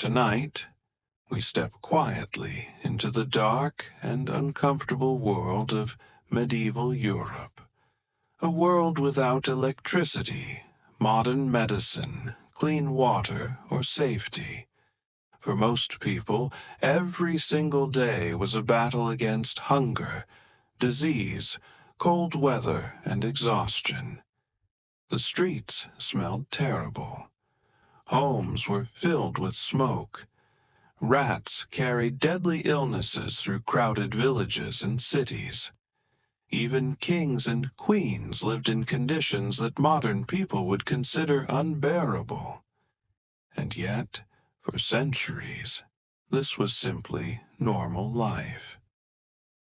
Tonight, we step quietly into the dark and uncomfortable world of medieval Europe. A world without electricity, modern medicine, clean water, or safety. For most people, every single day was a battle against hunger, disease, cold weather, and exhaustion. The streets smelled terrible. Homes were filled with smoke. Rats carried deadly illnesses through crowded villages and cities. Even kings and queens lived in conditions that modern people would consider unbearable. And yet, for centuries, this was simply normal life.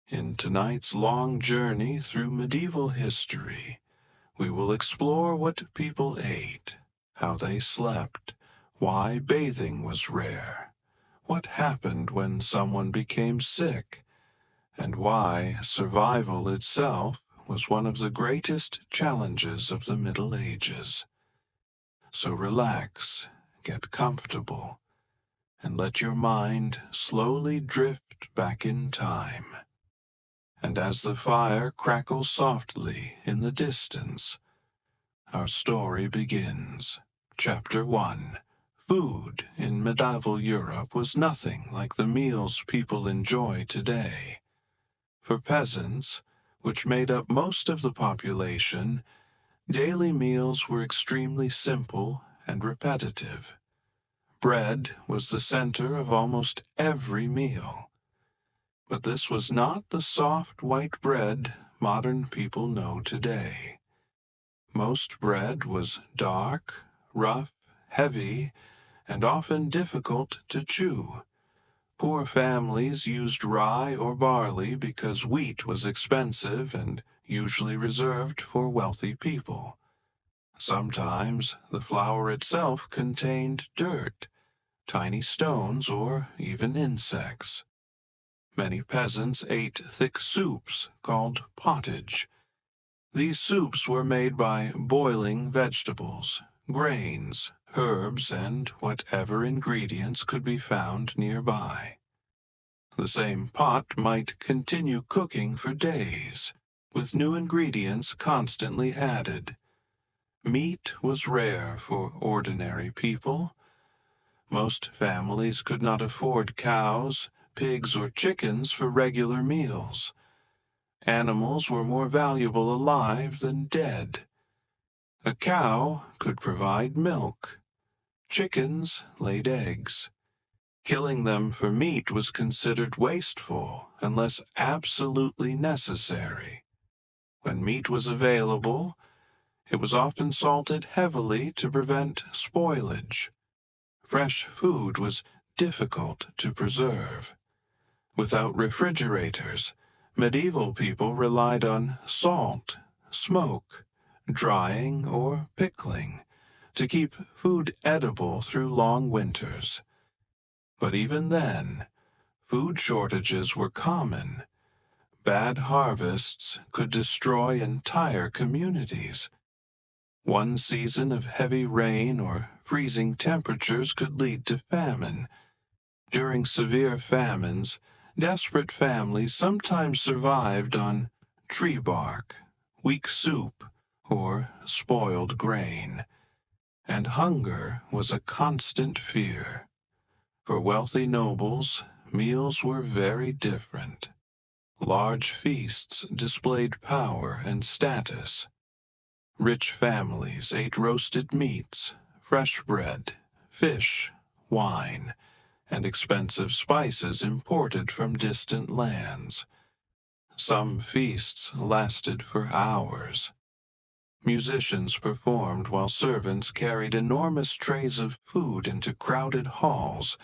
In tonight's long journey through medieval history, we will explore what people ate, how they slept, why bathing was rare, what happened when someone became sick, and why survival itself was one of the greatest challenges of the Middle Ages. So relax, get comfortable, and let your mind slowly drift back in time. And as the fire crackles softly in the distance, our story begins. Chapter 1. Food in medieval Europe was nothing like the meals people enjoy today. For peasants, which made up most of the population, daily meals were extremely simple and repetitive. Bread was the center of almost every meal. But this was not the soft white bread modern people know today. Most bread was dark, rough, heavy, and often difficult to chew. Poor families used rye or barley because wheat was expensive and usually reserved for wealthy people. Sometimes the flour itself contained dirt, tiny stones, or even insects. Many peasants ate thick soups called pottage. These soups were made by boiling vegetables, grains, herbs, and whatever ingredients could be found nearby. The same pot might continue cooking for days, with new ingredients constantly added. Meat was rare for ordinary people. Most families could not afford cows, pigs, or chickens for regular meals. Animals were more valuable alive than dead. A cow could provide milk. Chickens laid eggs. Killing them for meat was considered wasteful unless absolutely necessary. When meat was available, it was often salted heavily to prevent spoilage. Fresh food was difficult to preserve. Without refrigerators, medieval people relied on salt, smoke, drying, or pickling to keep food edible through long winters. But even then, food shortages were common. Bad harvests could destroy entire communities. One season of heavy rain or freezing temperatures could lead to famine. During severe famines, desperate families sometimes survived on tree bark, weak soup, or spoiled grain. And hunger was a constant fear. For wealthy nobles, meals were very different. Large feasts displayed power and status. Rich families ate roasted meats, fresh bread, fish, wine, and expensive spices imported from distant lands. Some feasts lasted for hours. Musicians performed while servants carried enormous trays of food into crowded halls,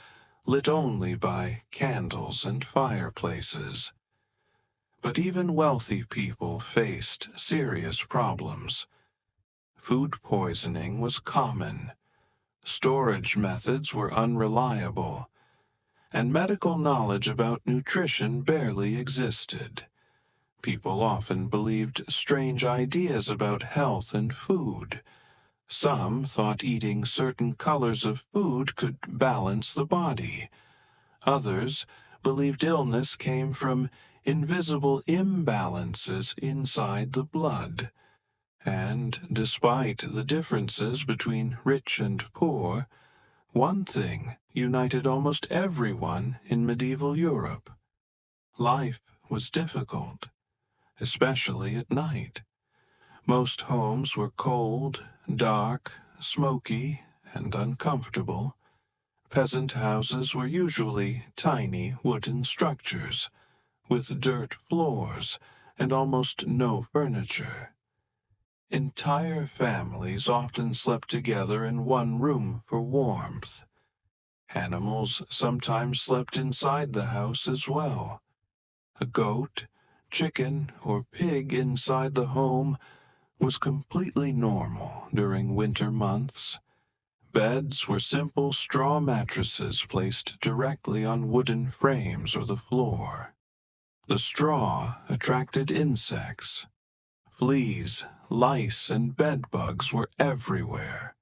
lit only by candles and fireplaces. But even wealthy people faced serious problems. Food poisoning was common. Storage methods were unreliable, and medical knowledge about nutrition barely existed. People often believed strange ideas about health and food, Some thought eating certain colors of food could balance the body. Others believed illness came from invisible imbalances inside the blood. And despite the differences between rich and poor, one thing united almost everyone in medieval Europe. Life was difficult, especially at night. Most homes were cold, dark, smoky, and uncomfortable. Peasant houses were usually tiny wooden structures, with dirt floors and almost no furniture. Entire families often slept together in one room for warmth. Animals sometimes slept inside the house as well. A goat, chicken, or pig inside the home was completely normal during winter months. Beds were simple straw mattresses placed directly on wooden frames or the floor. The straw attracted insects. Fleas, lice, and bedbugs were everywhere.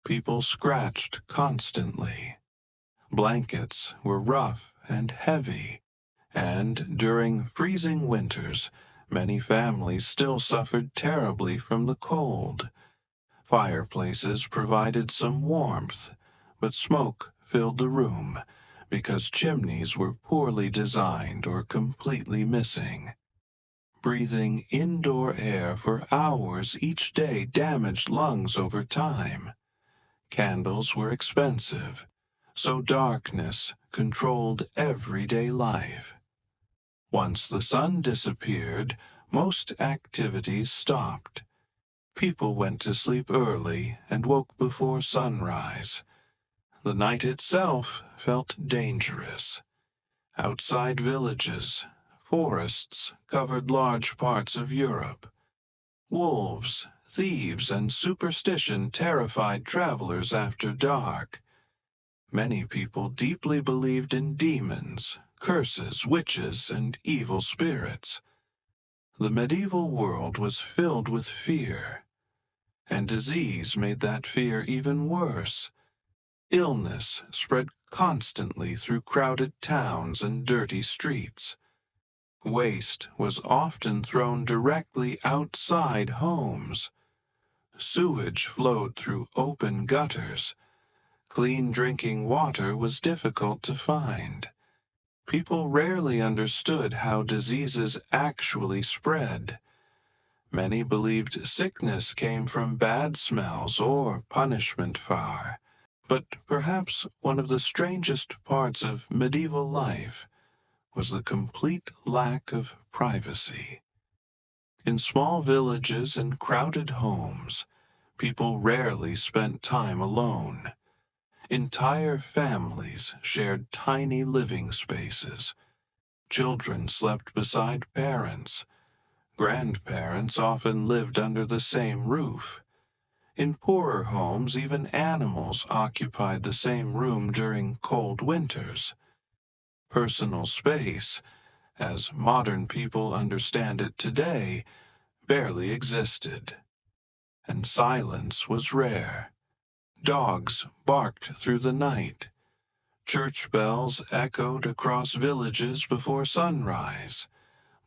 People scratched constantly. Blankets were rough and heavy, and during freezing winters, many families still suffered terribly from the cold. Fireplaces provided some warmth, but smoke filled the room because chimneys were poorly designed or completely missing. Breathing indoor air for hours each day damaged lungs over time. Candles were expensive, so darkness controlled everyday life. Once the sun disappeared, most activities stopped. People went to sleep early and woke before sunrise. The night itself felt dangerous. Outside villages, forests covered large parts of Europe. Wolves, thieves, and superstition terrified travelers after dark. Many people deeply believed in demons, curses, witches, and evil spirits. The medieval world was filled with fear, and disease made that fear even worse. Illness spread constantly through crowded towns and dirty streets. Waste was often thrown directly outside homes. Sewage flowed through open gutters. Clean drinking water was difficult to find. People rarely understood how diseases actually spread. Many believed sickness came from bad smells or punishment far. But perhaps one of the strangest parts of medieval life was the complete lack of privacy. In small villages and crowded homes, people rarely spent time alone. Entire families shared tiny living spaces. Children slept beside parents. Grandparents often lived under the same roof. In poorer homes, even animals occupied the same room during cold winters. Personal space, as modern people understand it today, barely existed. And silence was rare. Dogs barked through the night. Church bells echoed across villages before sunrise.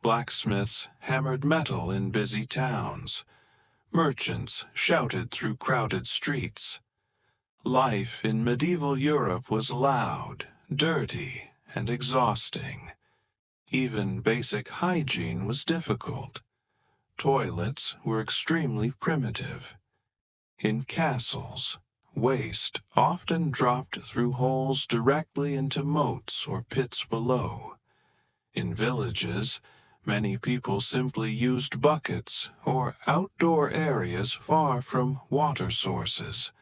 Blacksmiths hammered metal in busy towns. Merchants shouted through crowded streets. Life in medieval Europe was loud, dirty, and exhausting. Even basic hygiene was difficult. Toilets were extremely primitive. In castles, waste often dropped through holes directly into moats or pits below. In villages, many people simply used buckets or outdoor areas far from water sources.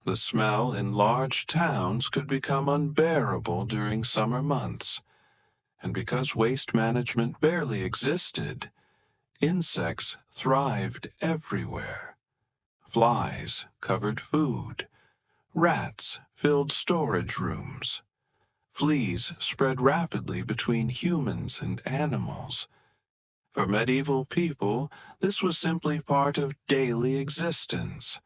The smell in large towns could become unbearable during summer months, and because waste management barely existed, insects thrived everywhere. Flies covered food. Rats filled storage rooms. Fleas spread rapidly between humans and animals. For medieval people, this was simply part of daily existence.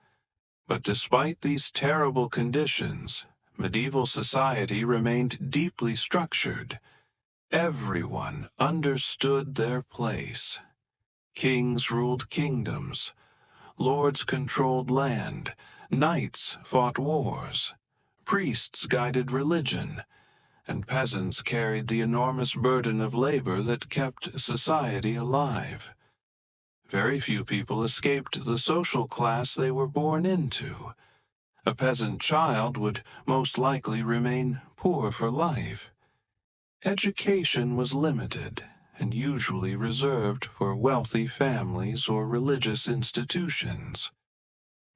But despite these terrible conditions, medieval society remained deeply structured. Everyone understood their place. Kings ruled kingdoms, lords controlled land, knights fought wars, priests guided religion, and peasants carried the enormous burden of labor that kept society alive. Very few people escaped the social class they were born into. A peasant child would most likely remain poor for life. Education was limited and usually reserved for wealthy families or religious institutions.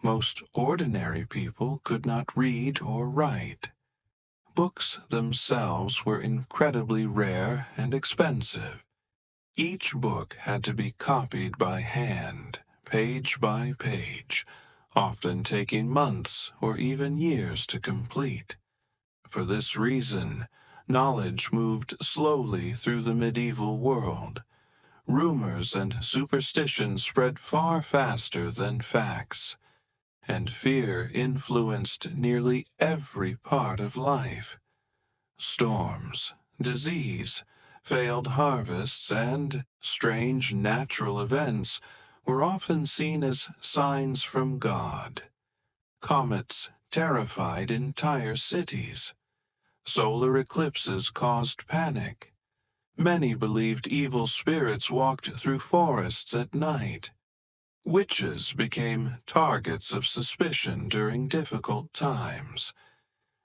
Most ordinary people could not read or write. Books themselves were incredibly rare and expensive. Each book had to be copied by hand, page by page, often taking months or even years to complete. For this reason, knowledge moved slowly through the medieval world. Rumors and superstitions spread far faster than facts, and fear influenced nearly every part of life. Storms, disease, failed harvests, and strange natural events were often seen as signs from God. Comets terrified entire cities. Solar eclipses caused panic. Many believed evil spirits walked through forests at night. Witches became targets of suspicion during difficult times.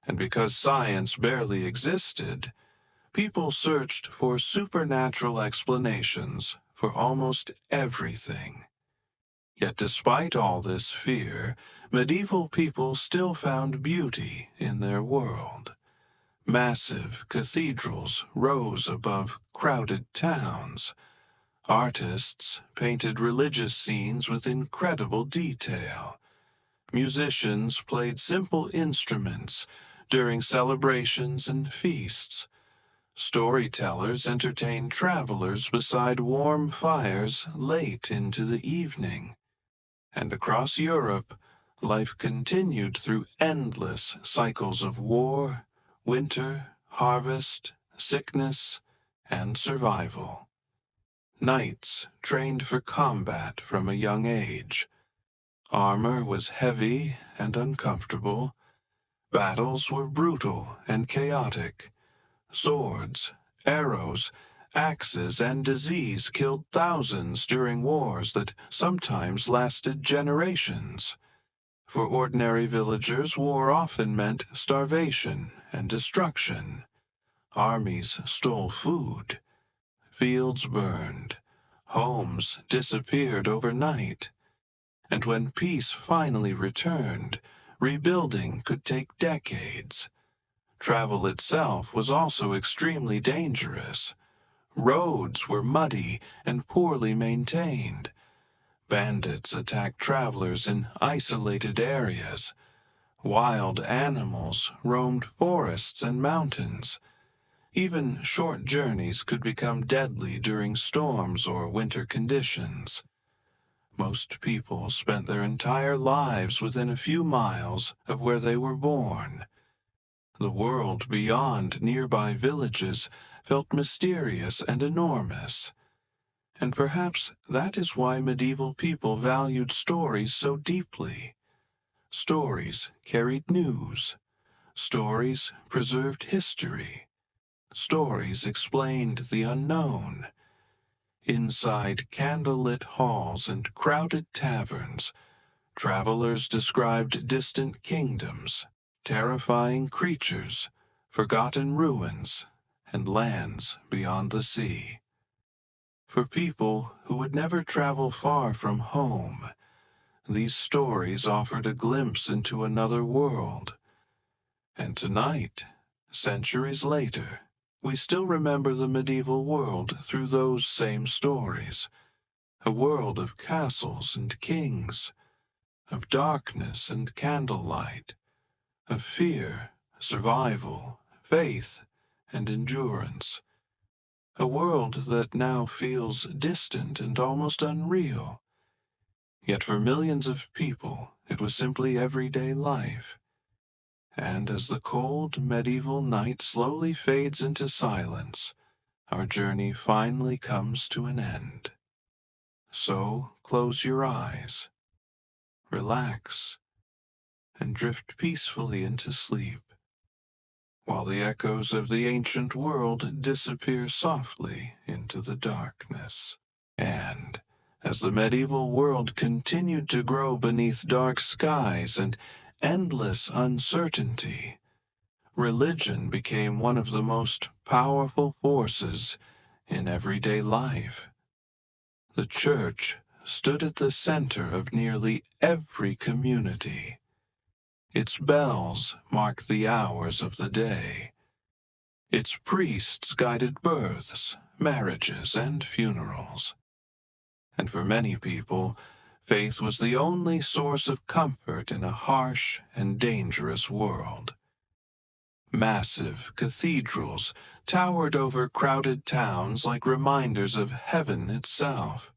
And because science barely existed, people searched for supernatural explanations for almost everything. Yet despite all this fear, medieval people still found beauty in their world. Massive cathedrals rose above crowded towns. Artists painted religious scenes with incredible detail. Musicians played simple instruments during celebrations and feasts. Storytellers entertained travelers beside warm fires late into the evening. And across Europe, life continued through endless cycles of war, winter, harvest, sickness, and survival. Knights trained for combat from a young age. Armor was heavy and uncomfortable. Battles were brutal and chaotic. Swords, arrows, axes, and disease killed thousands during wars that sometimes lasted generations. For ordinary villagers, war often meant starvation and destruction. Armies stole food. Fields burned. Homes disappeared overnight. And when peace finally returned, rebuilding could take decades. Travel itself was also extremely dangerous. Roads were muddy and poorly maintained. Bandits attacked travelers in isolated areas. Wild animals roamed forests and mountains. Even short journeys could become deadly during storms or winter conditions. Most people spent their entire lives within a few miles of where they were born. The world beyond nearby villages felt mysterious and enormous. And perhaps that is why medieval people valued stories so deeply. Stories carried news. Stories preserved history. Stories explained the unknown. Inside candlelit halls and crowded taverns, travelers described distant kingdoms, terrifying creatures, forgotten ruins, and lands beyond the sea. For people who would never travel far from home, these stories offered a glimpse into another world. And tonight, centuries later, we still remember the medieval world through those same stories. A world of castles and kings, of darkness and candlelight, of fear, survival, faith, and endurance. A world that now feels distant and almost unreal. Yet for millions of people, it was simply everyday life. And as the cold medieval night slowly fades into silence, our journey finally comes to an end. So close your eyes, relax, and drift peacefully into sleep, while the echoes of the ancient world disappear softly into the darkness. And as the medieval world continued to grow beneath dark skies and endless uncertainty, religion became one of the most powerful forces in everyday life. The church stood at the center of nearly every community. Its bells marked the hours of the day. Its priests guided births, marriages, and funerals. And for many people, faith was the only source of comfort in a harsh and dangerous world. Massive cathedrals towered over crowded towns like reminders of heaven itself.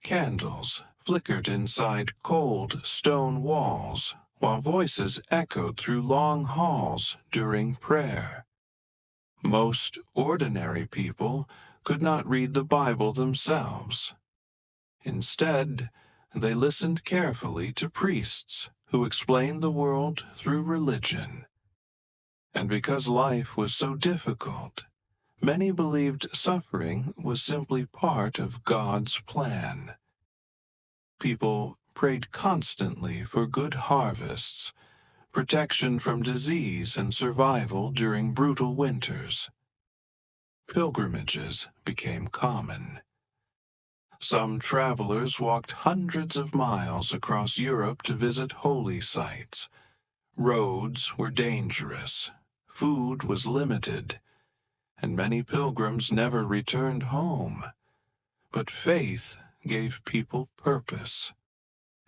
Candles flickered inside cold stone walls, while voices echoed through long halls during prayer. Most ordinary people could not read the Bible themselves. Instead, they listened carefully to priests who explained the world through religion. And because life was so difficult, many believed suffering was simply part of God's plan. People prayed constantly for good harvests, protection from disease, and survival during brutal winters. Pilgrimages became common. Some travelers walked hundreds of miles across Europe to visit holy sites. Roads were dangerous, food was limited, and many pilgrims never returned home. But faith gave people purpose.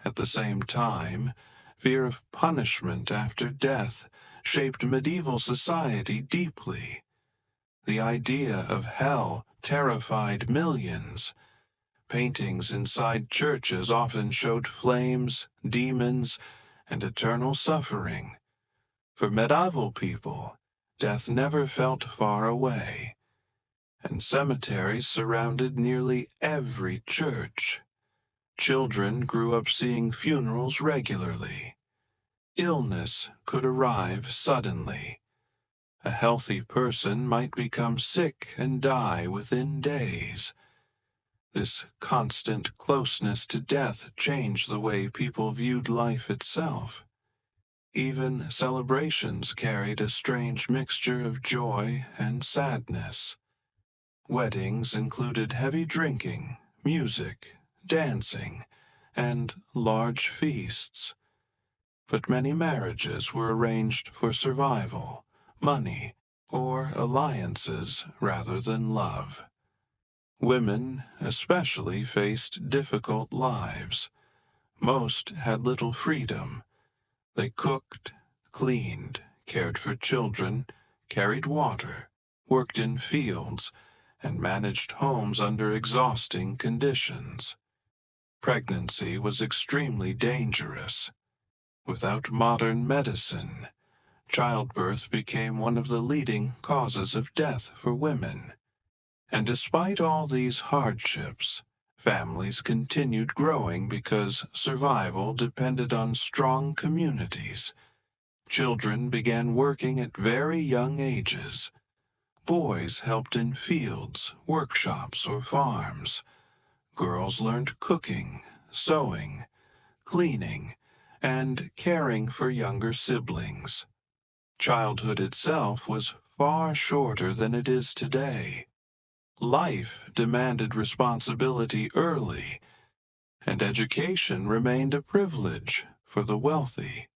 At the same time, fear of punishment after death shaped medieval society deeply. The idea of hell terrified millions. Paintings inside churches often showed flames, demons, and eternal suffering. For medieval people, death never felt far away, and cemeteries surrounded nearly every church. Children grew up seeing funerals regularly. Illness could arrive suddenly. A healthy person might become sick and die within days. This constant closeness to death changed the way people viewed life itself. Even celebrations carried a strange mixture of joy and sadness. Weddings included heavy drinking, music, dancing, and large feasts. But many marriages were arranged for survival, money, or alliances rather than love. Women especially faced difficult lives. Most had little freedom. They cooked, cleaned, cared for children, carried water, worked in fields, and managed homes under exhausting conditions. Pregnancy was extremely dangerous. Without modern medicine, childbirth became one of the leading causes of death for women. And despite all these hardships, families continued growing because survival depended on strong communities. Children began working at very young ages. Boys helped in fields, workshops, or farms. Girls learned cooking, sewing, cleaning, and caring for younger siblings. Childhood itself was far shorter than it is today. Life demanded responsibility early, and education remained a privilege for the wealthy.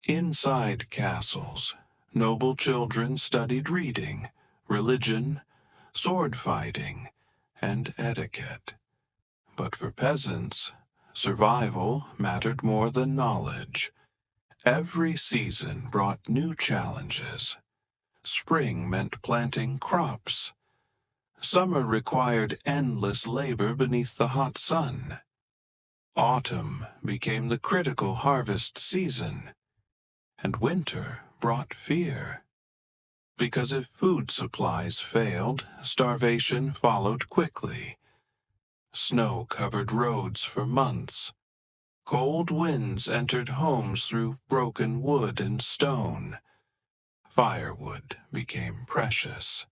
Inside castles, noble children studied reading, religion, sword fighting, and etiquette. But for peasants, survival mattered more than knowledge. Every season brought new challenges. Spring meant planting crops. Summer required endless labor beneath the hot sun. Autumn became the critical harvest season, and winter brought fear. Because if food supplies failed, starvation followed quickly. Snow covered roads for months. Cold winds entered homes through broken wood and stone. Firewood became precious,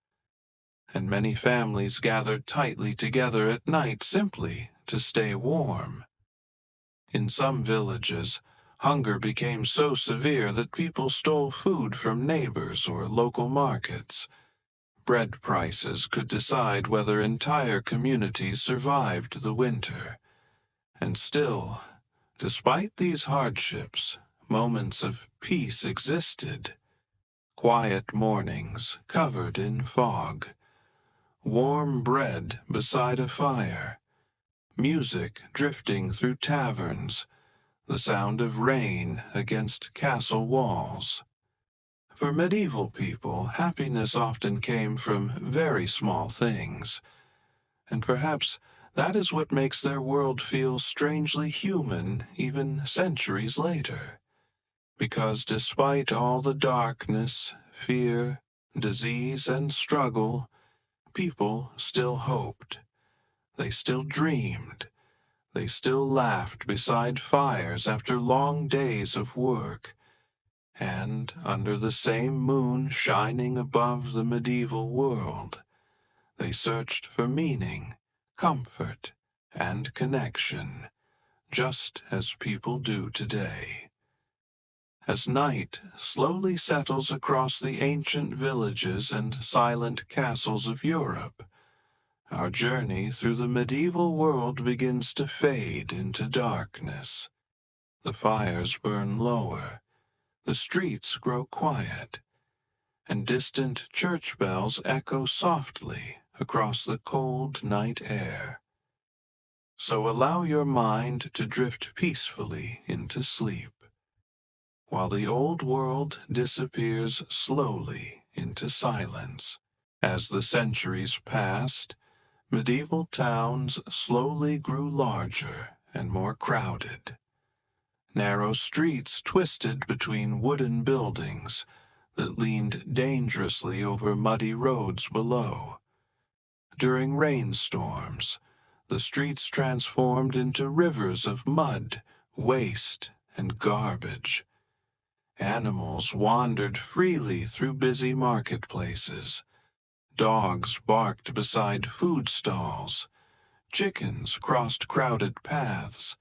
and many families gathered tightly together at night simply to stay warm. In some villages, hunger became so severe that people stole food from neighbors or local markets. Bread prices could decide whether entire communities survived the winter. And still, despite these hardships, moments of peace existed. Quiet mornings covered in fog, warm bread beside a fire, music drifting through taverns, the sound of rain against castle walls. For medieval people, happiness often came from very small things, and perhaps that is what makes their world feel strangely human even centuries later. Because despite all the darkness, fear, disease, and struggle, people still hoped. They still dreamed. They still laughed beside fires after long days of work. And under the same moon shining above the medieval world, they searched for meaning, comfort, and connection, just as people do today. As night slowly settles across the ancient villages and silent castles of Europe, our journey through the medieval world begins to fade into darkness. The fires burn lower, the streets grow quiet, and distant church bells echo softly across the cold night air. So allow your mind to drift peacefully into sleep, while the old world disappears slowly into silence. As the centuries passed, medieval towns slowly grew larger and more crowded. Narrow streets twisted between wooden buildings that leaned dangerously over muddy roads below. During rainstorms, the streets transformed into rivers of mud, waste, and garbage. Animals wandered freely through busy marketplaces. Dogs barked beside food stalls. Chickens crossed crowded paths,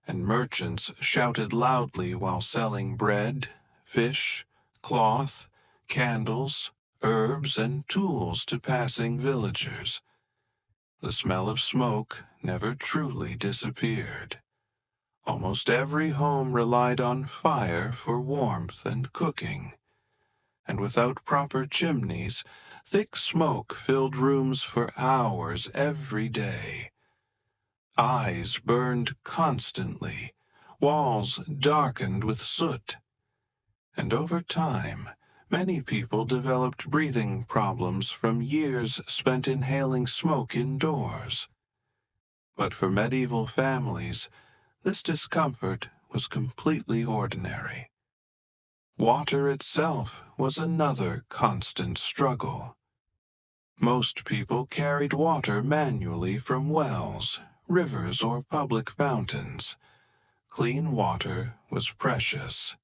and merchants shouted loudly while selling bread, fish, cloth, candles, herbs, and tools to passing villagers. The smell of smoke never truly disappeared. Almost every home relied on fire for warmth and cooking, and without proper chimneys, thick smoke filled rooms for hours every day. Eyes burned constantly, walls darkened with soot, and over time, many people developed breathing problems from years spent inhaling smoke indoors. But for medieval families, this discomfort was completely ordinary. Water itself was another constant struggle. Most people carried water manually from wells, rivers, or public fountains. Clean water was precious.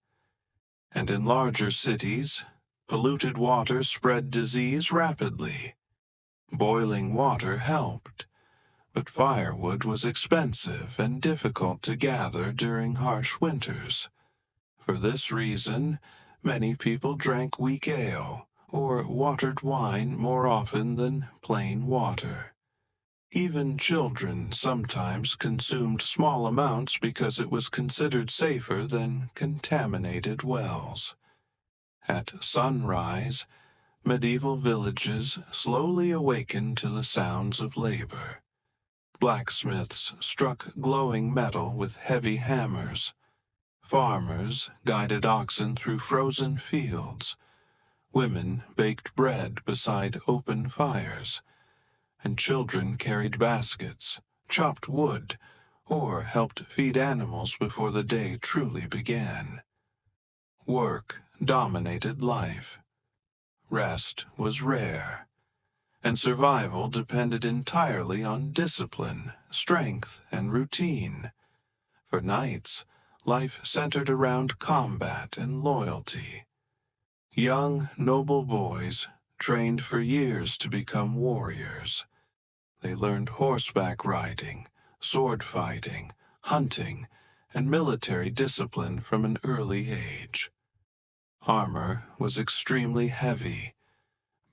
And in larger cities, polluted water spread disease rapidly. Boiling water helped, but firewood was expensive and difficult to gather during harsh winters. For this reason, many people drank weak ale or watered wine more often than plain water. Even children sometimes consumed small amounts because it was considered safer than contaminated wells. At sunrise, medieval villages slowly awakened to the sounds of labor. Blacksmiths struck glowing metal with heavy hammers. Farmers guided oxen through frozen fields. Women baked bread beside open fires, and children carried baskets, chopped wood, or helped feed animals before the day truly began. Work dominated life. Rest was rare, and survival depended entirely on discipline, strength, and routine. For knights, life centered around combat and loyalty. Young, noble boys trained for years to become warriors. They learned horseback riding, sword fighting, hunting, and military discipline from an early age. Armor was extremely heavy.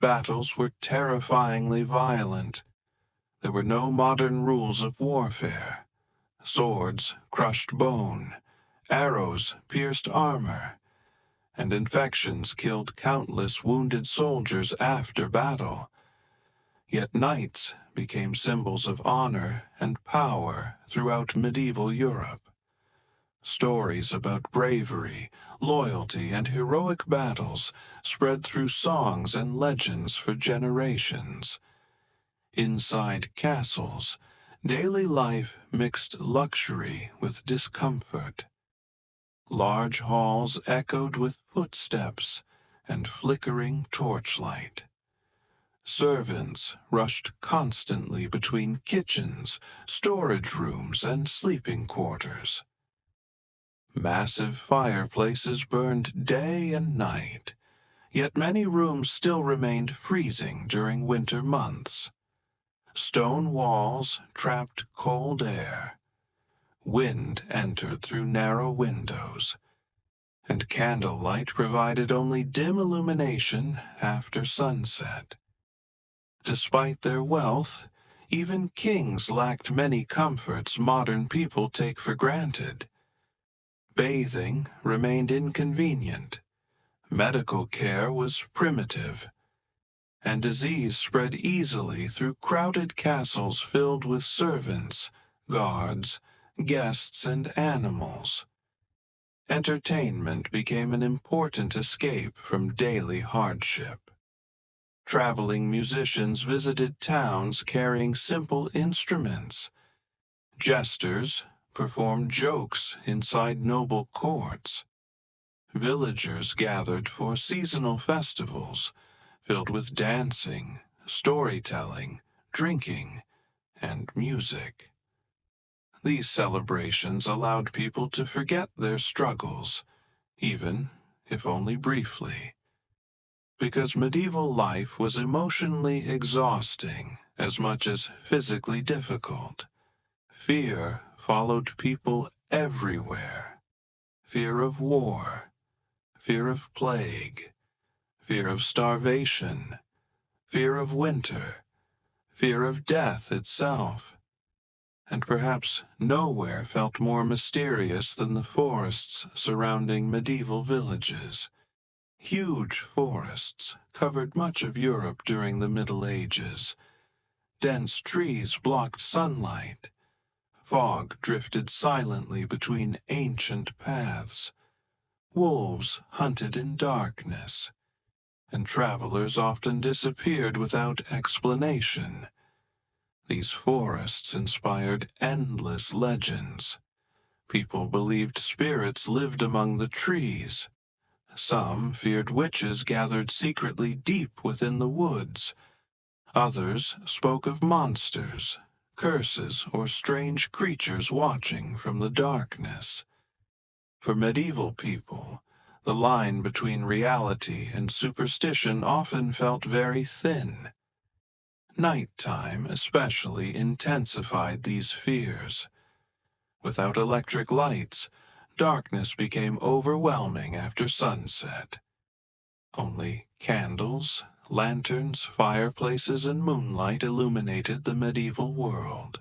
Battles were terrifyingly violent. There were no modern rules of warfare. Swords crushed bone, arrows pierced armor, and infections killed countless wounded soldiers after battle. Yet knights became symbols of honor and power throughout medieval Europe. Stories about bravery, loyalty, and heroic battles spread through songs and legends for generations. Inside castles, daily life mixed luxury with discomfort. Large halls echoed with footsteps and flickering torchlight. Servants rushed constantly between kitchens, storage rooms, and sleeping quarters. Massive fireplaces burned day and night, yet many rooms still remained freezing during winter months. Stone walls trapped cold air. Wind entered through narrow windows, and candlelight provided only dim illumination after sunset. Despite their wealth, even kings lacked many comforts modern people take for granted. Bathing remained inconvenient, medical care was primitive, and disease spread easily through crowded castles filled with servants, guards, guests, and animals. Entertainment became an important escape from daily hardship. Traveling musicians visited towns carrying simple instruments. Jesters performed jokes inside noble courts. Villagers gathered for seasonal festivals filled with dancing, storytelling, drinking, and music. These celebrations allowed people to forget their struggles, even if only briefly. Because medieval life was emotionally exhausting as much as physically difficult. Fear followed people everywhere. Fear of war, fear of plague, fear of starvation, fear of winter, fear of death itself. And perhaps nowhere felt more mysterious than the forests surrounding medieval villages. Huge forests covered much of Europe during the Middle Ages. Dense trees blocked sunlight. Fog drifted silently between ancient paths. Wolves hunted in darkness, and travelers often disappeared without explanation. These forests inspired endless legends. People believed spirits lived among the trees. Some feared witches gathered secretly deep within the woods. Others spoke of monsters, curses, or strange creatures watching from the darkness. For medieval people, the line between reality and superstition often felt very thin. Nighttime especially intensified these fears. Without electric lights, darkness became overwhelming after sunset. Only candles, lanterns, fireplaces, and moonlight illuminated the medieval world.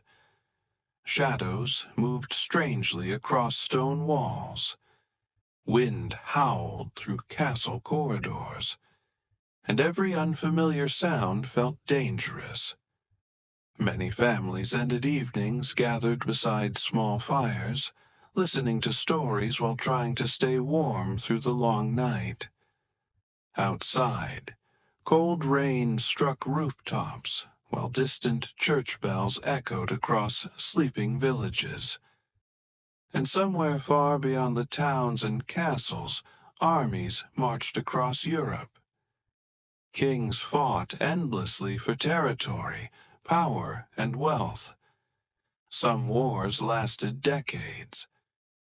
Shadows moved strangely across stone walls. Wind howled through castle corridors, and every unfamiliar sound felt dangerous. Many families ended evenings gathered beside small fires, listening to stories while trying to stay warm through the long night. Outside, cold rain struck rooftops while distant church bells echoed across sleeping villages. And somewhere far beyond the towns and castles, armies marched across Europe. Kings fought endlessly for territory, power, and wealth. Some wars lasted decades,